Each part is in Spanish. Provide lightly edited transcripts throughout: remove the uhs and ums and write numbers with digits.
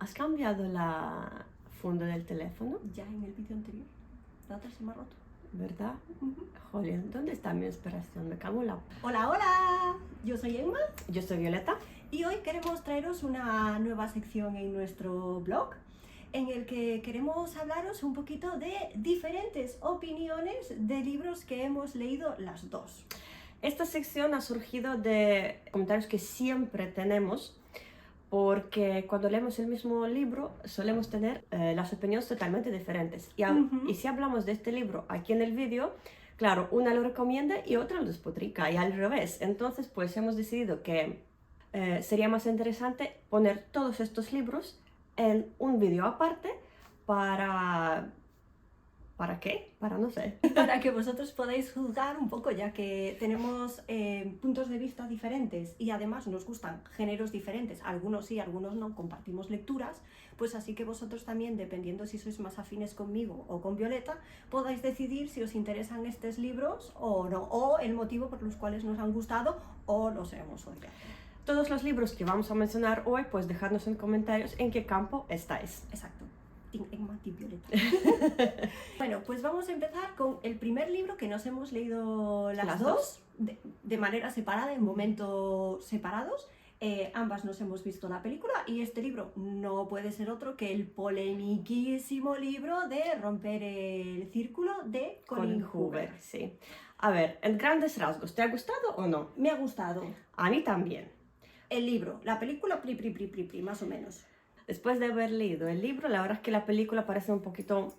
¿Has cambiado la funda del teléfono? Ya en el vídeo anterior. La otra se me ha roto. ¿Verdad? Joder, ¿dónde está mi inspiración? Me cago en la... Hola, hola. Yo soy Emma Yo soy Violeta. y hoy queremos traeros una nueva sección en nuestro blog en el que queremos hablaros un poquito de diferentes opiniones de libros que hemos leído las dos. Esta sección ha surgido de comentarios que siempre tenemos, porque cuando leemos el mismo libro solemos tener las opiniones totalmente diferentes. Y si hablamos de este libro aquí en el vídeo, claro, una lo recomienda y otra lo despotrica, y al revés. Entonces, pues hemos decidido que sería más interesante poner todos estos libros en un vídeo aparte para... ¿Para qué? Para no sé. Para que vosotros podáis juzgar un poco, ya que tenemos puntos de vista diferentes y además nos gustan géneros diferentes, algunos sí, algunos no, compartimos lecturas, pues así que vosotros también, dependiendo si sois más afines conmigo o con Violeta, podáis decidir si os interesan estos libros o no, o el motivo por los cuales nos han gustado o los hemos odiado. Todos los libros que vamos a mencionar hoy, pues dejadnos en comentarios en qué campo estáis. Exacto. Emma, Violeta. Bueno, pues vamos a empezar con el primer libro que nos hemos leído las dos de manera separada, en momentos separados. Ambas nos hemos visto la película y este libro no puede ser otro que el polemiquísimo libro de Romper el Círculo de Colin Hoover. Sí. A ver, en grandes rasgos, ¿te ha gustado o no? Me ha gustado. A mí también. El libro, la película, más o menos. Después de haber leído el libro, la verdad es que la película parece un poquito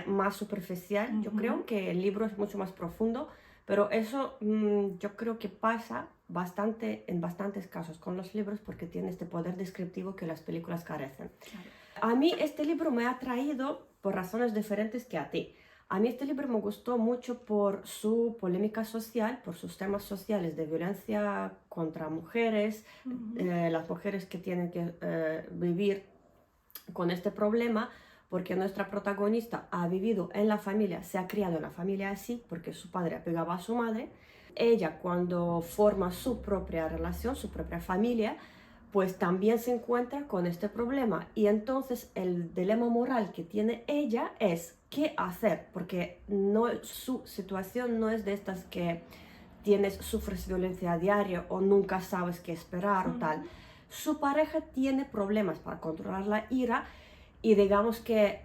más superficial. Yo creo que el libro es mucho más profundo, pero eso yo creo que pasa bastante en bastantes casos con los libros, porque tiene este poder descriptivo que las películas carecen. Claro. A mí este libro me ha atraído por razones diferentes que a ti. A mí este libro me gustó mucho por su polémica social, por sus temas sociales de violencia contra mujeres, las mujeres que tienen que vivir con este problema, porque nuestra protagonista ha vivido en la familia, se ha criado en la familia así, porque su padre apegaba a su madre. Ella, cuando forma su propia relación, su propia familia, pues también se encuentra con este problema, y entonces el dilema moral que tiene ella es qué hacer, porque no, su situación no es de estas que sufres violencia a diario o nunca sabes qué esperar o tal. Su pareja tiene problemas para controlar la ira y digamos que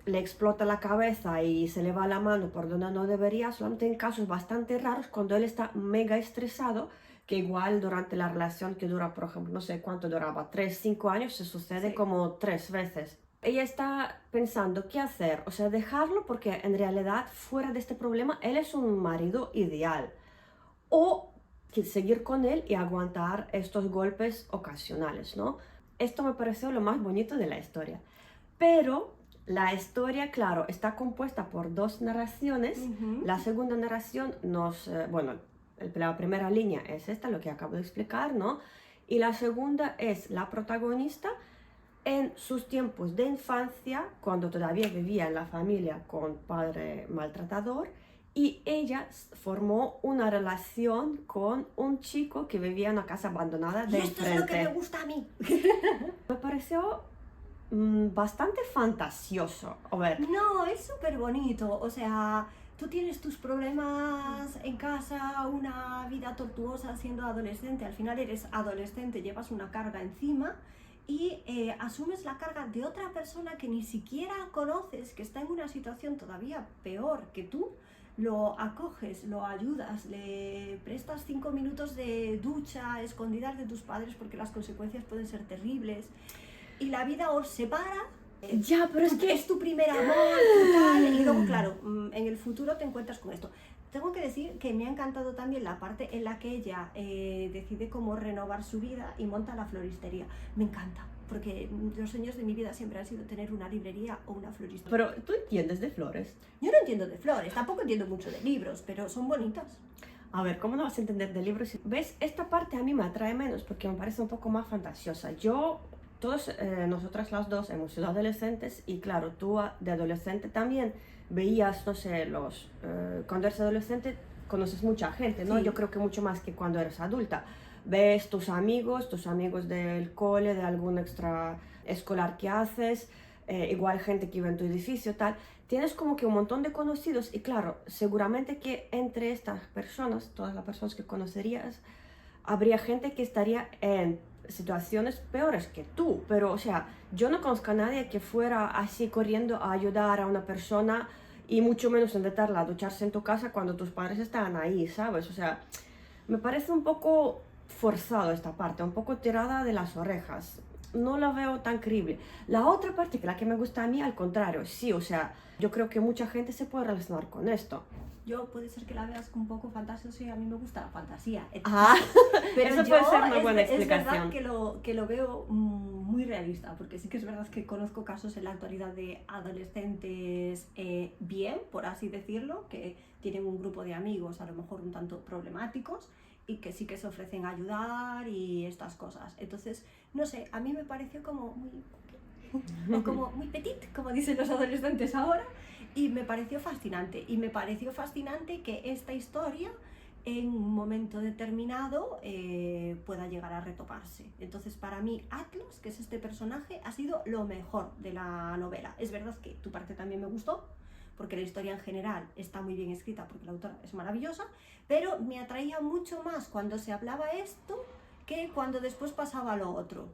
le explota la cabeza y se le va la mano por donde no debería, solamente en casos bastante raros, cuando él está mega estresado, que igual durante la relación que dura, por ejemplo, no sé cuánto duraba, 3, 5 años, se sucede como 3 veces. Ella está pensando qué hacer, o sea, dejarlo, porque en realidad fuera de este problema él es un marido ideal, o seguir con él y aguantar estos golpes ocasionales, ¿no? Esto me pareció lo más bonito de la historia. Pero la historia, claro, está compuesta por 2 narraciones. La segunda narración la primera línea es esta, lo que acabo de explicar, ¿no? Y la segunda es la protagonista en sus tiempos de infancia, cuando todavía vivía en la familia con padre maltratador, y ella formó una relación con un chico que vivía en una casa abandonada de enfrente. Esto es lo que me gusta a mí. Me pareció bastante fantasioso. A ver. No, es súper bonito, o sea, tú tienes tus problemas en casa, una vida tortuosa siendo adolescente, al final eres adolescente, llevas una carga encima y asumes la carga de otra persona que ni siquiera conoces, que está en una situación todavía peor que tú. Lo acoges, lo ayudas, le prestas 5 minutos de ducha escondidas de tus padres porque las consecuencias pueden ser terribles, y la vida os separa. Ya, pero es que es tu primer amor y tal, y luego, claro, en el futuro te encuentras con esto. Tengo que decir que me ha encantado también la parte en la que ella decide cómo renovar su vida y monta la floristería. Me encanta, porque los sueños de mi vida siempre han sido tener una librería o una floristería. Pero tú entiendes de flores. Yo no entiendo de flores, tampoco entiendo mucho de libros, pero son bonitas. A ver, ¿cómo no vas a entender de libros? ¿Ves? Esta parte a mí me atrae menos porque me parece un poco más fantasiosa. Nosotras las dos hemos sido adolescentes, y claro, tú de adolescente también veías, no sé, cuando eres adolescente conoces mucha gente, ¿no? Sí. Yo creo que mucho más que cuando eres adulta. Ves tus amigos del cole, de algún escolar que haces, igual gente que vive en tu edificio, tal. Tienes como que un montón de conocidos y claro, seguramente que entre estas personas, todas las personas que conocerías, habría gente que estaría en situaciones peores que tú, pero o sea, yo no conozco a nadie que fuera así corriendo a ayudar a una persona y mucho menos invitarla a ducharse en tu casa cuando tus padres estaban ahí, ¿sabes? O sea, me parece un poco forzado esta parte, un poco tirada de las orejas. No la veo tan creíble. La otra parte, que la que me gusta a mí, al contrario, sí, o sea, yo creo que mucha gente se puede relacionar con esto. Yo puede ser que la veas un poco fantasiosa y a mí me gusta la fantasía. Ah, Pero eso puede ser una buena es explicación. verdad que lo veo muy realista, porque sí que es verdad que conozco casos en la actualidad de adolescentes bien, por así decirlo, que tienen un grupo de amigos a lo mejor un tanto problemáticos y que sí que se ofrecen a ayudar y estas cosas. Entonces, no sé, a mí me pareció como o como muy petit, como dicen los adolescentes ahora, y me pareció fascinante. Y me pareció fascinante que esta historia en un momento determinado pueda llegar a retomarse. Entonces, para mí, Atlas, que es este personaje, ha sido lo mejor de la novela. Es verdad que tu parte también me gustó, porque la historia en general está muy bien escrita, porque la autora es maravillosa, pero me atraía mucho más cuando se hablaba esto que cuando después pasaba lo otro.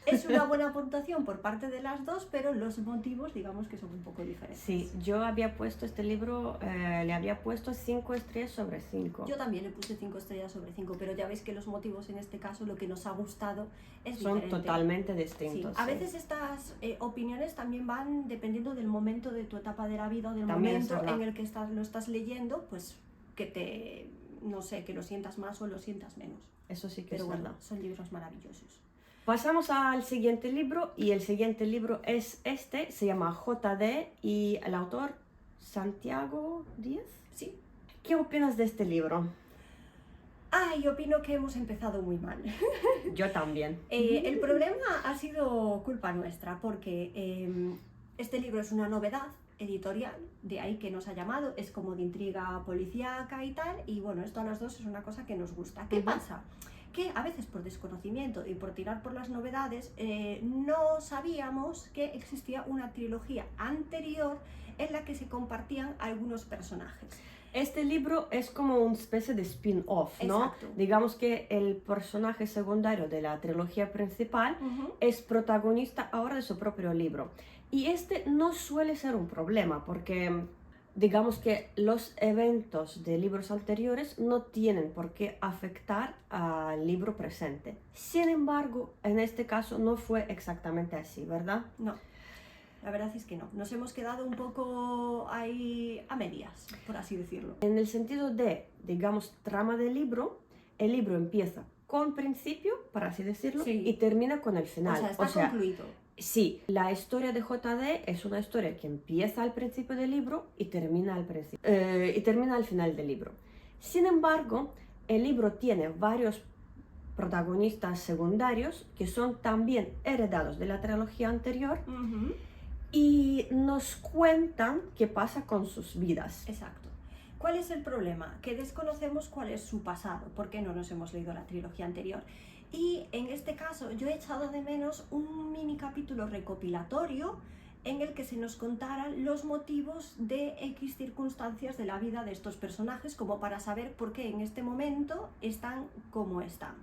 Es una buena puntuación por parte de las dos, pero los motivos digamos que son un poco diferentes. Sí, yo había puesto este libro, le había puesto 5 estrellas sobre 5. Yo también le puse 5 estrellas sobre 5, pero ya veis que los motivos en este caso, lo que nos ha gustado es Son diferente. totalmente distintos. Sí. A veces estas opiniones también van dependiendo del momento de tu etapa de la vida o del También momento en el que lo estás leyendo, pues que no sé, que lo sientas más o lo sientas menos. Eso sí que pero es bueno, verdad. son libros maravillosos. Pasamos al siguiente libro y el siguiente libro es este, se llama JD y el autor Santiago Díaz. Sí. ¿Qué opinas de este libro? Yo opino que hemos empezado muy mal. Yo también. El problema ha sido culpa nuestra porque este libro es una novedad editorial, de ahí que nos ha llamado, es como de intriga policíaca y tal, y bueno, esto a las dos es una cosa que nos gusta. ¿Qué pasa? Que a veces por desconocimiento y por tirar por las novedades no sabíamos que existía una trilogía anterior en la que se compartían algunos personajes. Este libro es como una especie de spin-off, ¿no? Exacto. Digamos que el personaje secundario de la trilogía principal es protagonista ahora de su propio libro. Y este no suele ser un problema porque digamos que los eventos de libros anteriores no tienen por qué afectar al libro presente. Sin embargo, en este caso no fue exactamente así, ¿verdad? No. La verdad es que no. Nos hemos quedado un poco ahí a medias, por así decirlo. En el sentido de, digamos, trama del libro, el libro empieza con principio, por así decirlo, Sí. y termina con el final. O sea, está concluido. Sí, la historia de JD es una historia que empieza al principio del libro y termina al final del libro. Sin embargo, el libro tiene varios protagonistas secundarios que son también heredados de la trilogía anterior. Y nos cuentan qué pasa con sus vidas. Exacto. ¿Cuál es el problema? Que desconocemos cuál es su pasado, porque no nos hemos leído la trilogía anterior. Y en este caso yo he echado de menos un mini capítulo recopilatorio en el que se nos contaran los motivos de X circunstancias de la vida de estos personajes, como para saber por qué en este momento están como están.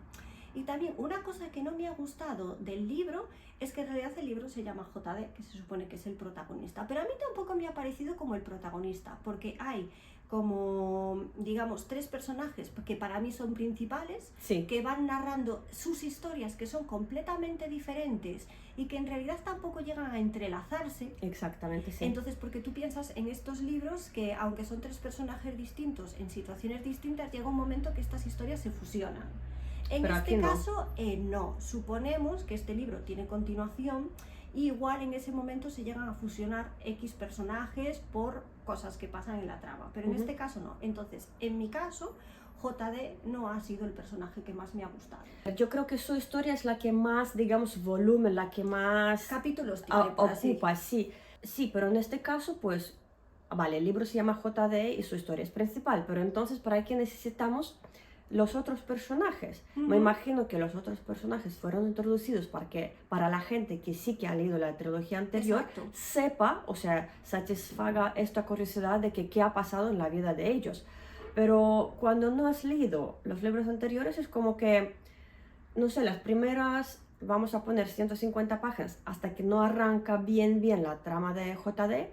Y también una cosa que no me ha gustado del libro es que en realidad el libro se llama JD, que se supone que es el protagonista, pero a mí tampoco me ha parecido como el protagonista, porque hay como, digamos, 3 personajes que para mí son principales, sí, que van narrando sus historias que son completamente diferentes y que en realidad tampoco llegan a entrelazarse. Exactamente, sí. Entonces, porque tú piensas en estos libros que aunque son 3 personajes distintos en situaciones distintas, llega un momento que estas historias se fusionan. En Pero este no. caso, no. Suponemos que este libro tiene continuación y igual en ese momento se llegan a fusionar X personajes por cosas que pasan en la trama, pero en este caso no. Entonces, en mi caso, JD no ha sido el personaje que más me ha gustado. Yo creo que su historia es la que más, digamos, volumen, la que más capítulos tiene, ocupa, sí. Sí, pero en este caso, pues, vale, el libro se llama JD y su historia es principal, pero entonces, ¿para qué necesitamos los otros personajes. Me imagino que los otros personajes fueron introducidos para la gente que sí que ha leído la trilogía anterior, Exacto. sepa, o sea, satisfaga esta curiosidad de que qué ha pasado en la vida de ellos. Pero cuando no has leído los libros anteriores es como que, no sé, las primeras, vamos a poner 150 páginas, hasta que no arranca bien la trama de JD,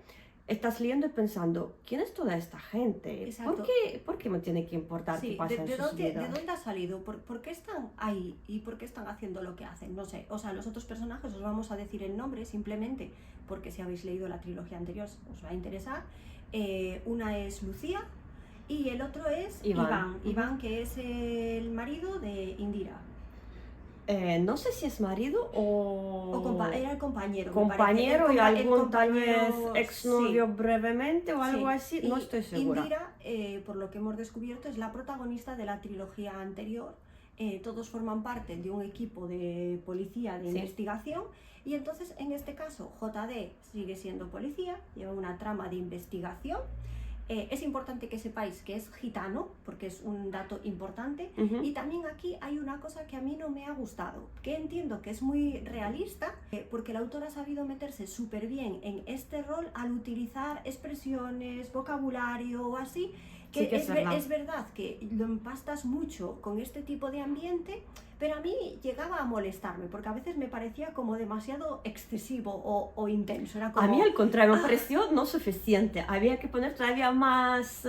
estás leyendo y pensando, ¿quién es toda esta gente? Exacto. ¿Por qué me tiene que importar qué Sí, pasa en sus ¿de vidas? dónde ha salido? ¿Por qué están ahí? ¿Y por qué están haciendo lo que hacen? No sé, o sea, los otros personajes os vamos a decir el nombre simplemente porque si habéis leído la trilogía anterior os va a interesar. Una es Lucía y el otro es Iván. Iván, que es el marido de Indira. No sé si es marido Era el compañero. compañero me y parece. algún tal vez compañero, exnovio sí. brevemente o algo Sí, así, y no estoy segura. Indira, por lo que hemos descubierto, es la protagonista de la trilogía anterior. Todos forman parte de un equipo de policía de Sí. investigación y entonces en este caso JD sigue siendo policía, lleva una trama de investigación. Es importante que sepáis que es gitano, porque es un dato importante. Y también aquí hay una cosa que a mí no me ha gustado, que entiendo que es muy realista, porque el autor ha sabido meterse súper bien en este rol al utilizar expresiones, vocabulario o así, que, Sí que es verdad que lo empastas mucho con este tipo de ambiente, pero a mí llegaba a molestarme, porque a veces me parecía como demasiado excesivo o intenso. Era como, a mí al contrario, me pareció no suficiente. Había que poner todavía más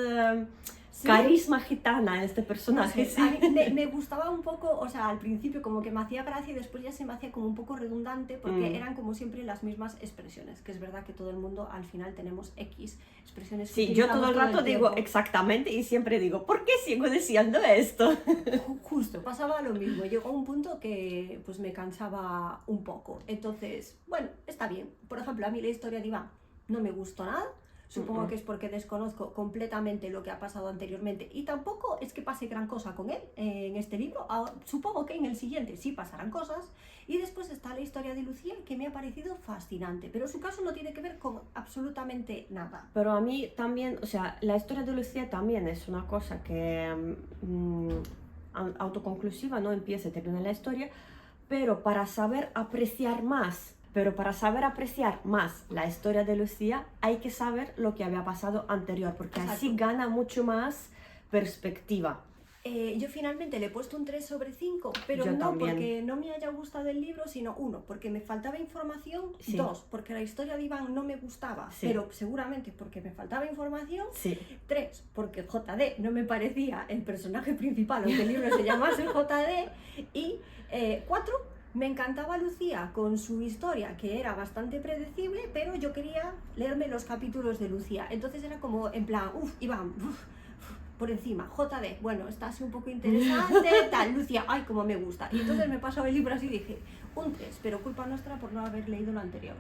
¿sí? carisma gitana en este personaje. No sé, Sí. a mí me gustaba un poco, o sea, al principio como que me hacía gracia y después ya se me hacía como un poco redundante porque eran como siempre las mismas expresiones, que es verdad que todo el mundo al final tenemos X expresiones. Sí, yo todo el rato digo exactamente y siempre digo, ¿por qué sigo diciendo esto? Justo, pasaba lo mismo, llegó a un punto que pues me cansaba un poco, entonces, bueno, está bien. Por ejemplo, a mí la historia de Iván no me gustó nada. Supongo que es porque desconozco completamente lo que ha pasado anteriormente y tampoco es que pase gran cosa con él en este libro. Supongo que en el siguiente sí pasarán cosas. Y después está la historia de Lucía, que me ha parecido fascinante, pero su caso no tiene que ver con absolutamente nada. Pero a mí también, o sea, la historia de Lucía también es una cosa que autoconclusiva, no empieza y termina la historia, pero para saber apreciar más la historia de Lucía, hay que saber lo que había pasado anterior, porque así gana mucho más perspectiva. Yo finalmente le he puesto un 3 sobre 5, pero Yo no también. porque no me haya gustado el libro, sino 1, porque me faltaba información, Sí. 2, porque la historia de Iván no me gustaba, Sí. pero seguramente porque me faltaba información, Sí. 3, porque JD no me parecía el personaje principal, aunque el libro se llamase JD, y 4, me encantaba Lucía con su historia, que era bastante predecible, pero yo quería leerme los capítulos de Lucía. Entonces era como en plan, Iván, por encima, JD, bueno, está así un poco interesante, tal, Lucía, ay, como me gusta. Y entonces me pasaba el libro así y dije, un 3, pero culpa nuestra por no haber leído lo anterior.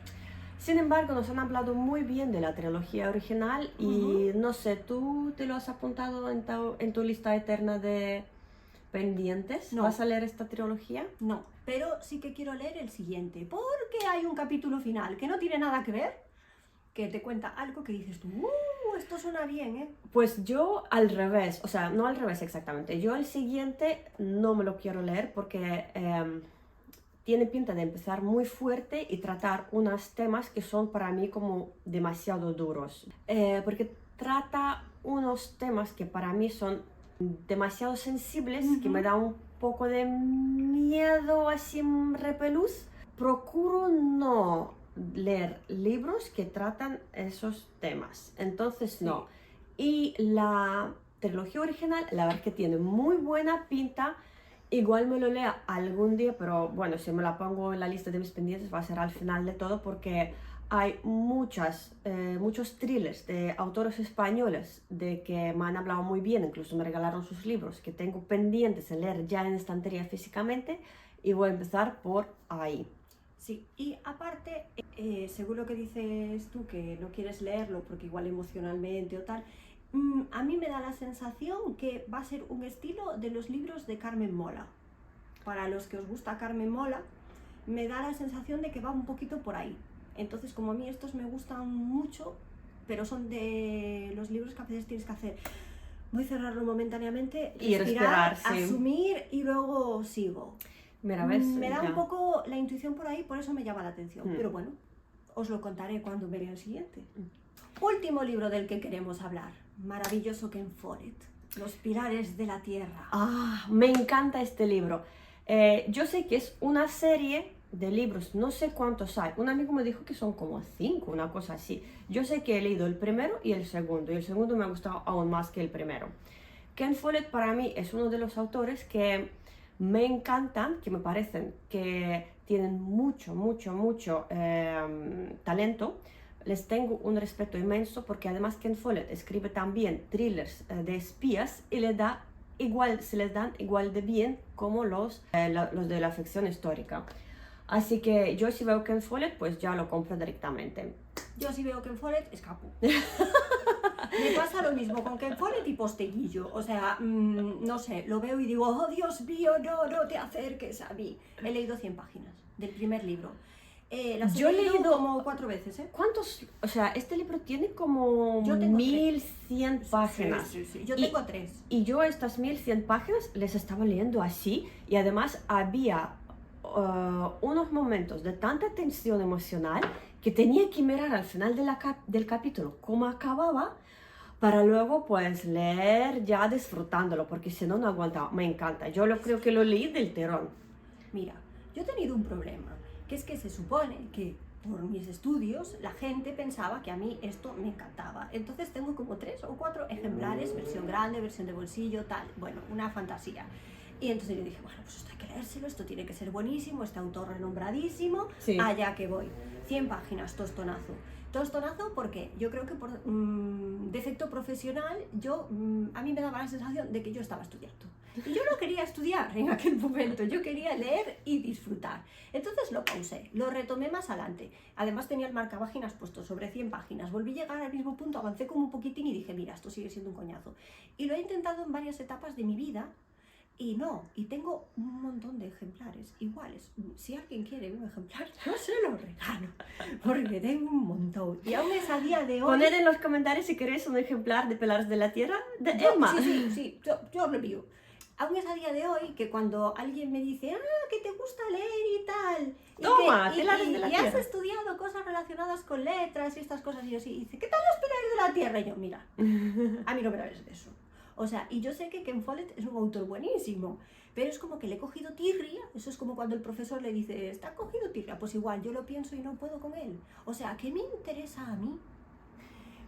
Sin embargo, nos han hablado muy bien de la trilogía original y no sé, ¿tú te lo has apuntado en tu lista eterna de pendientes? No. ¿Vas a leer esta trilogía? No, pero sí que quiero leer el siguiente, porque hay un capítulo final que no tiene nada que ver, que te cuenta algo que dices tú, esto suena bien, ¿eh? Pues yo al revés, o sea, no al revés exactamente, yo el siguiente no me lo quiero leer porque tiene pinta de empezar muy fuerte y tratar unos temas que son para mí como demasiado duros, porque trata unos temas que para mí son demasiado sensibles, que me da un poco de miedo, así repelús. Procuro no leer libros que tratan esos temas, entonces Sí. no. Y la trilogía original, la verdad que tiene muy buena pinta. Igual me lo lea algún día, pero bueno, si me la pongo en la lista de mis pendientes va a ser al final de todo, porque hay muchos thrillers de autores españoles de que me han hablado muy bien, incluso me regalaron sus libros, que tengo pendientes de leer ya en estantería físicamente, y voy a empezar por ahí. Sí, y aparte, según lo que dices tú, que no quieres leerlo porque igual emocionalmente o tal, a mí me da la sensación que va a ser un estilo de los libros de Carmen Mola. Para los que os gusta Carmen Mola, me da la sensación de que va un poquito por ahí. Entonces, como a mí estos me gustan mucho, pero son de los libros que a veces tienes que hacer voy a cerrarlo momentáneamente, Y respirar, sí. asumir y luego sigo. Mira, ¿ves? Me da Ya. un poco la intuición por ahí, por eso me llama la atención. Mm. Pero bueno, os lo contaré cuando me lea el siguiente. Último libro del que queremos hablar. Maravilloso Ken Follett. Los pilares de la tierra. Ah, me encanta este libro. Yo sé que es una serie de libros, no sé cuántos hay. Un amigo me dijo que son como 5, una cosa así. Yo sé que he leído el primero y el segundo me ha gustado aún más que el primero. Ken Follett para mí es uno de los autores que me encantan, que me parecen que tienen mucho talento. Les tengo un respeto inmenso porque además Ken Follett escribe también thrillers de espías y se les dan igual de bien como los de la ficción histórica. Así que yo si veo Ken Follett, pues ya lo compro directamente. Yo si veo Ken Follett, escapo. Me pasa lo mismo con Ken Follett y Posteguillo. O sea, no sé, lo veo y digo, oh Dios mío, no te acerques a mí. He leído 100 páginas del primer libro. Las Yo he he leído leído como 4 veces, ¿eh? ¿Cuántos? O sea, este libro tiene como Yo tengo 1100 páginas. Sí. Yo Y- tengo 3. Y yo estas 1100 páginas les estaba leyendo así y además había unos momentos de tanta tensión emocional que tenía que mirar al final del capítulo cómo acababa para luego pues leer ya disfrutándolo porque si no, no aguantaba. Me encanta. Yo creo que lo leí del tirón. Mira, yo he tenido un problema, que es que se supone que por mis estudios la gente pensaba que a mí esto me encantaba. Entonces tengo como 3 o 4 ejemplares, versión grande, versión de bolsillo, tal. Bueno, una fantasía. Y entonces yo dije, bueno, pues esto hay que leérselo, esto tiene que ser buenísimo, este autor renombradísimo, Sí. allá que voy. 100 páginas, tostonazo. Tostonazo porque yo creo que por defecto profesional, a mí me daba la sensación de que yo estaba estudiando. Y yo no quería estudiar en aquel momento, yo quería leer y disfrutar. Entonces lo pausé, lo retomé más adelante. Además tenía el marcapáginas puesto sobre 100 páginas. Volví a llegar al mismo punto, avancé como un poquitín y dije, mira, esto sigue siendo un coñazo. Y lo he intentado en varias etapas de mi vida. Y tengo un montón de ejemplares iguales. Si alguien quiere un ejemplar, yo se lo regalo, porque tengo un montón. Y aún es a día de hoy... Poned en los comentarios si queréis un ejemplar de Pilares de la Tierra de Emma. Sí, yo lo envío. Aún es a día de hoy que cuando alguien me dice, que te gusta leer y tal, Toma, y Pilares de la has Tierra. estudiado cosas relacionadas con letras y estas cosas, y yo sí, y dice, ¿qué tal los Pilares de la Tierra? Y yo, mira, a mí no me hables de eso. O sea, y yo sé que Ken Follett es un autor buenísimo, pero es como que le he cogido tirria. Eso es como cuando el profesor le dice, ¿está cogido tirria? Pues igual, yo lo pienso y no puedo con él. O sea, ¿qué me interesa a mí?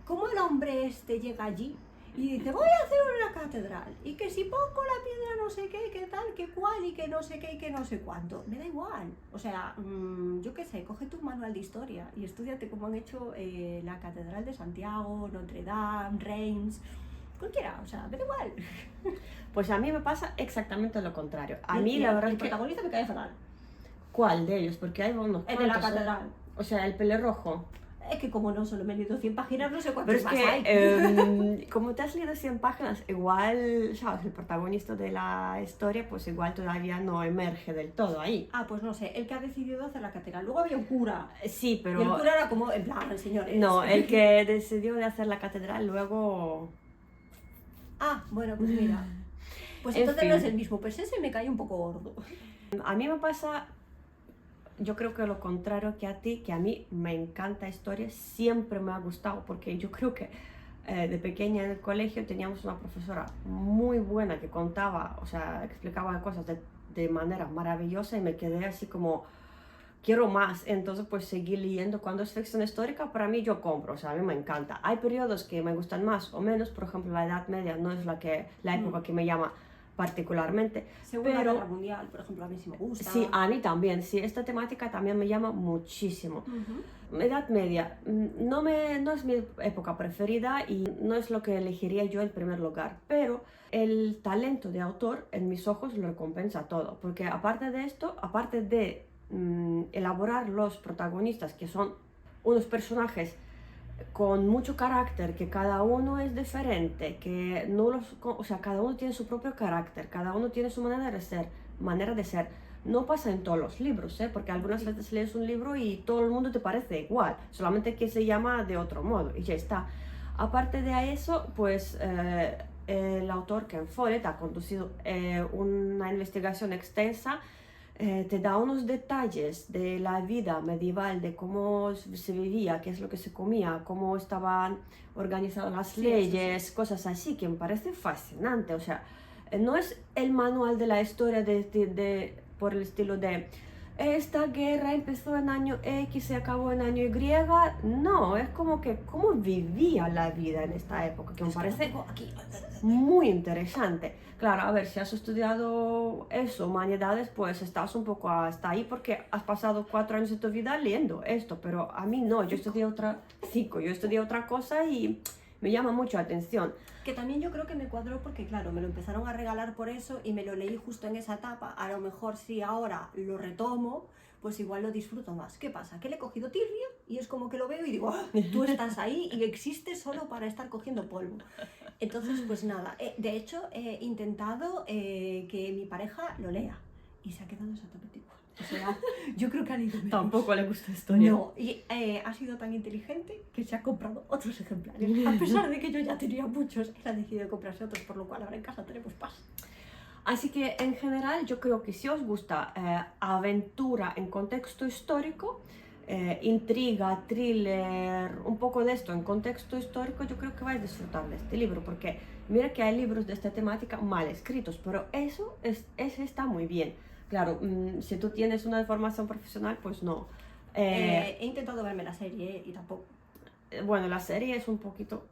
¿Cómo el hombre este llega allí y dice, voy a hacer una catedral? Y que si pongo la piedra no sé qué, qué tal, qué cual, y que no sé qué, y que no sé cuánto. Me da igual. O sea, yo qué sé, coge tu manual de historia y estudiate cómo han hecho la Catedral de Santiago, Notre Dame, Reims... Cualquiera, o sea, me da igual. Pues a mí me pasa exactamente lo contrario. A Y- mí y la verdad el es que... protagonista me cae fatal. ¿Cuál de ellos? Porque hay unos El de la cuantos, ¿eh? catedral. O sea, el pelirrojo. Es que como no solo me he leído 100 páginas, no sé Pero cuántos es más que, hay. como te has leído 100 páginas, igual, ¿sabes? El protagonista de la historia, pues igual todavía no emerge del todo ahí. Ah, pues no sé, el que ha decidido hacer la catedral. Luego había un cura. Sí, pero... Y el cura era como, en plan, señores. No, el que decidió de hacer la catedral luego... Ah, bueno, pues mira. Pues En entonces fin. no es el mismo, pues ese me cae un poco gordo. A mí me pasa, yo creo que lo contrario que a ti, que a mí me encanta historia, siempre me ha gustado, porque yo creo que de pequeña en el colegio teníamos una profesora muy buena que contaba, o sea, explicaba cosas de manera maravillosa y me quedé así como, quiero más, entonces pues seguí leyendo. Cuando es ficción histórica, para mí yo compro, o sea, a mí me encanta. Hay periodos que me gustan más o menos, por ejemplo, la Edad Media no es la época que me llama particularmente. Segunda Pero- Guerra Mundial, por ejemplo, a mí sí me gusta. Sí, a mí también, sí, esta temática también me llama muchísimo. Ujú. Edad Media, no es mi época preferida y no es lo que elegiría yo en primer lugar, pero el talento de autor en mis ojos lo recompensa todo, porque aparte de esto, aparte de elaborar los protagonistas, que son unos personajes con mucho carácter, que cada uno es diferente, que no o sea, cada uno tiene su propio carácter, cada uno tiene su manera de ser. No pasa en todos los libros, ¿eh? Porque algunas veces lees un libro y todo el mundo te parece igual, solamente que se llama de otro modo y ya está. Aparte de eso, pues el autor Ken Follett ha conducido una investigación extensa, te da unos detalles de la vida medieval, de cómo se vivía, qué es lo que se comía, cómo estaban organizadas las Sí, leyes, eso sí. cosas así, que me parece fascinante. O sea, no es el manual de la historia por el estilo de esta guerra empezó en año X y acabó en año Y. No, es como que cómo vivía la vida en esta época, que me Es que lo parece tengo aquí. muy interesante. Claro, a ver, si has estudiado eso, humanidades, pues estás un poco hasta ahí porque has pasado 4 años de tu vida leyendo esto, pero a mí no, yo estudié yo estudié otra cosa y me llama mucho la atención. Que también yo creo que me cuadró porque, claro, me lo empezaron a regalar por eso y me lo leí justo en esa etapa. A lo mejor si ahora lo retomo, pues igual lo disfruto más. ¿Qué pasa? Que le he cogido tirria y es como que lo veo y digo, "Ah, tú estás ahí y existes solo para estar cogiendo polvo". Entonces, pues nada, de hecho he intentado que mi pareja lo lea y se ha quedado exactamente igual. O sea, yo creo que ha leído menos. Tampoco le gusta la historia. No, y ha sido tan inteligente que se ha comprado otros ejemplares. A pesar de que yo ya tenía muchos, él ha decidido comprarse otros, por lo cual ahora en casa tenemos paz. Así que en general yo creo que si os gusta aventura en contexto histórico, intriga, thriller, un poco de esto en contexto histórico, yo creo que vais a disfrutar de este libro, porque mira que hay libros de esta temática mal escritos, pero ese está muy bien. Claro, si tú tienes una formación profesional, pues no. He intentado verme la serie y tampoco. Bueno, la serie es un poquito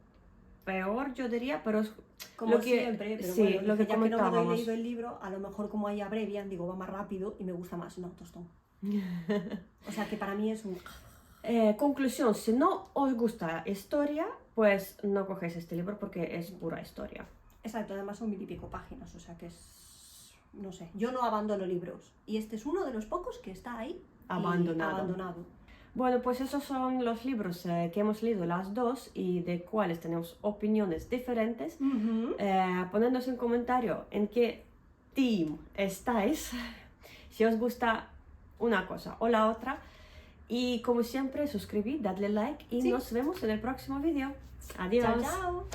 peor, yo diría, pero es Como lo que, siempre, pero sí, bueno, lo dije, que ya que no me lo he comentábamos. leído el libro, a lo mejor como ahí abrevian, digo, va más rápido y me gusta más. No, tostón. O sea que para mí es un... Conclusión, si no os gusta historia, pues no cogéis este libro porque es pura historia. Exacto, además son 1000 y pico páginas, o sea que es... No sé, yo no abandono libros y este es uno de los pocos que está ahí y abandonado. Bueno, pues esos son los libros que hemos leído las dos y de cuáles tenemos opiniones diferentes. Ponednos en comentario en qué team estáis, si os gusta una cosa o la otra. Y como siempre, suscribid, dadle like y Sí. nos vemos en el próximo vídeo. Adiós. Chao, chao.